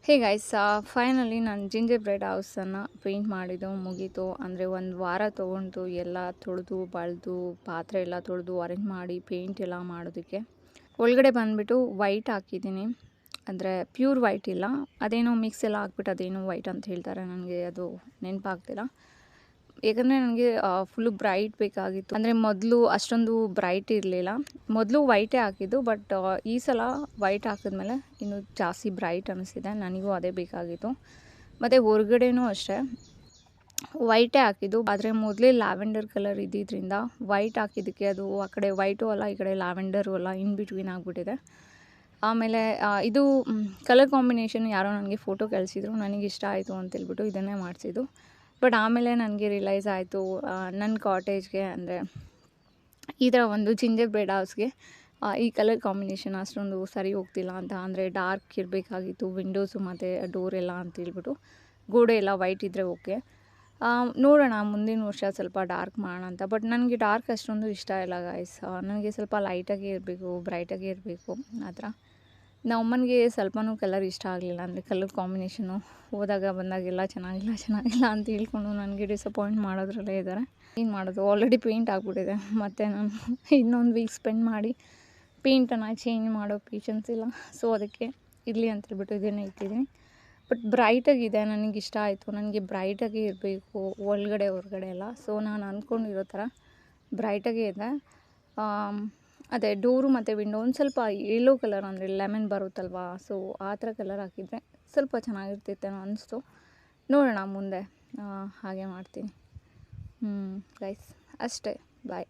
Hey guys, finally ನಾನು ginger bread ಹೌಸನ್ನು paint ಮಾಡಿದ್ದು ಮುಗೀತು. ಅಂದರೆ ಒಂದು ವಾರ ತೊಗೊಂಡು ಎಲ್ಲ ತೊಳೆದು ಬಳಿದು ಪಾತ್ರೆ ಎಲ್ಲ ತೊಳೆದು ಅರೇಂಜ್ ಮಾಡಿ ಪೇಂಟ್ ಎಲ್ಲ ಮಾಡೋದಕ್ಕೆ. ಒಳಗಡೆ ಬಂದುಬಿಟ್ಟು ವೈಟ್ ಹಾಕಿದ್ದೀನಿ, ಅಂದರೆ ಪ್ಯೂರ್ ವೈಟ್ ಇಲ್ಲ, ಅದೇನೋ ಮಿಕ್ಸ್ ಎಲ್ಲ ಹಾಕ್ಬಿಟ್ಟು ಅದೇನೋ ವೈಟ್ ಅಂತ ಹೇಳ್ತಾರೆ, ನನಗೆ ಅದು ನೆನಪಾಗ್ತಿಲ್ಲ. ಯಾಕಂದರೆ ನನಗೆ ಫುಲ್ಲು ಬ್ರೈಟ್ ಬೇಕಾಗಿತ್ತು. ಅಂದರೆ ಮೊದಲು ಅಷ್ಟೊಂದು ಬ್ರೈಟ್ ಇರಲಿಲ್ಲ, ಮೊದಲು ವೈಟೇ ಹಾಕಿದ್ದು, ಬಟ್ ಈ ಸಲ ವೈಟ್ ಹಾಕಿದ್ಮೇಲೆ ಇನ್ನೂ ಜಾಸ್ತಿ ಬ್ರೈಟ್ ಅನ್ನಿಸ್ತಿದೆ. ನನಗೂ ಅದೇ ಬೇಕಾಗಿತ್ತು. ಮತ್ತು ಹೊರಗಡೆನೂ ಅಷ್ಟೇ ವೈಟೇ ಹಾಕಿದ್ದು, ಆದರೆ ಮೊದಲೇ ಲ್ಯಾವೆಂಡರ್ ಕಲರ್ ಇದ್ದಿದ್ದರಿಂದ ವೈಟ್ ಹಾಕಿದ್ದಕ್ಕೆ ಅದು ಆ ಕಡೆ ವೈಟು ಅಲ್ಲ, ಈ ಕಡೆ ಲ್ಯಾವೆಂಡರು ಅಲ್ಲ, ಇನ್ ಬಿಟ್ವೀನ್ ಆಗಿಬಿಟ್ಟಿದೆ. ಆಮೇಲೆ ಇದು ಕಲರ್ ಕಾಂಬಿನೇಷನ್ ಯಾರೋ ನನಗೆ ಫೋಟೋ ಕಳಿಸಿದ್ರು, ನನಗೆ ಇಷ್ಟ ಆಯಿತು ಅಂತೇಳ್ಬಿಟ್ಟು ಇದನ್ನೇ ಮಾಡಿಸಿದ್ದು. ಬಟ್ ಆಮೇಲೆ ನನಗೆ ರಿಯಲೈಸ್ ಆಯಿತು, ನನ್ನ ಕಾಟೇಜ್ಗೆ ಅಂದರೆ ಈ ಥರ ಒಂದು ಜಿಂಜರ್ ಬ್ರೆಡ್ ಹೌಸ್ಗೆ ಈ ಕಲರ್ ಕಾಂಬಿನೇಷನ್ ಅಷ್ಟೊಂದು ಸರಿ ಹೋಗ್ತಿಲ್ಲ ಅಂತ. ಅಂದರೆ ಡಾರ್ಕ್ ಇರಬೇಕಾಗಿತ್ತು ವಿಂಡೋಸು ಮತ್ತು ಡೋರೆಲ್ಲ ಅಂತೇಳ್ಬಿಟ್ಟು. ಗೋಡೆ ಎಲ್ಲ ವೈಟ್ ಇದ್ದರೆ ಓಕೆ, ನೋಡೋಣ ಮುಂದಿನ ವರ್ಷ ಸ್ವಲ್ಪ ಡಾರ್ಕ್ ಮಾಡೋಣ ಅಂತ. ಬಟ್ ನನಗೆ ಡಾರ್ಕ್ ಅಷ್ಟೊಂದು ಇಷ್ಟ ಇಲ್ಲ ಗೈಸ್, ನನಗೆ ಸ್ವಲ್ಪ ಲೈಟಾಗಿ ಇರಬೇಕು, ಬ್ರೈಟಾಗಿ ಇರಬೇಕು ಆ ಥರ. ನಮ್ಮಮ್ಮನಿಗೆ ಸ್ವಲ್ಪನೂ ಕಲರ್ ಇಷ್ಟ ಆಗಲಿಲ್ಲ, ಅಂದರೆ ಕಲರ್ ಕಾಂಬಿನೇಷನು ಹೋದಾಗ ಬಂದಾಗೆಲ್ಲ ಚೆನ್ನಾಗಿಲ್ಲ ಅಂತ ಹೇಳ್ಕೊಂಡು ನನಗೆ ಡಿಸಪಾಯಿಂಟ್ ಮಾಡೋದ್ರಲ್ಲೇ ಇದ್ದಾರೆ. ಏನು ಮಾಡೋದು, ಆಲ್ರೆಡಿ ಪೇಂಟ್ ಆಗಿಬಿಟ್ಟಿದೆ, ಮತ್ತು ನಾನು ಇನ್ನೊಂದು ವೀಕ್ ಸ್ಪೆಂಡ್ ಮಾಡಿ ಪೇಂಟನ್ನು ಚೇಂಜ್ ಮಾಡೋ ಪೇಷನ್ಸ್ ಇಲ್ಲ. ಸೊ ಅದಕ್ಕೆ ಇರಲಿ ಅಂತೇಳ್ಬಿಟ್ಟು ಇದನ್ನೇ ಇಟ್ಟಿದ್ದೀನಿ. ಬಟ್ ಬ್ರೈಟಾಗಿದೆ, ನನಗಿಷ್ಟ ಆಯಿತು. ನನಗೆ ಬ್ರೈಟಾಗಿ ಇರಬೇಕು ಒಳಗಡೆ ಹೊರಗಡೆ ಎಲ್ಲ. ಸೊ ನಾನು ಅಂದ್ಕೊಂಡಿರೋ ಥರ ಬ್ರೈಟಾಗೇ ಇದೆ. ಅದೇ ಡೋರು ಮತ್ತು ವಿಂಡೋ ಒಂದು ಸ್ವಲ್ಪ ಯೆಲ್ಲೋ ಕಲರ್, ಅಂದರೆ ಲೆಮನ್ ಬರುತ್ತಲ್ವ, ಸೊ ಆ ಥರ ಕಲರ್ ಹಾಕಿದರೆ ಸ್ವಲ್ಪ ಚೆನ್ನಾಗಿರ್ತಿತ್ತೇನೋ ಅನಿಸ್ತು. ನೋಡೋಣ ಮುಂದೆ ಹಾಗೆ ಮಾಡ್ತೀನಿ. ಗೈಸ್ ಅಷ್ಟೇ, ಬಾಯ್.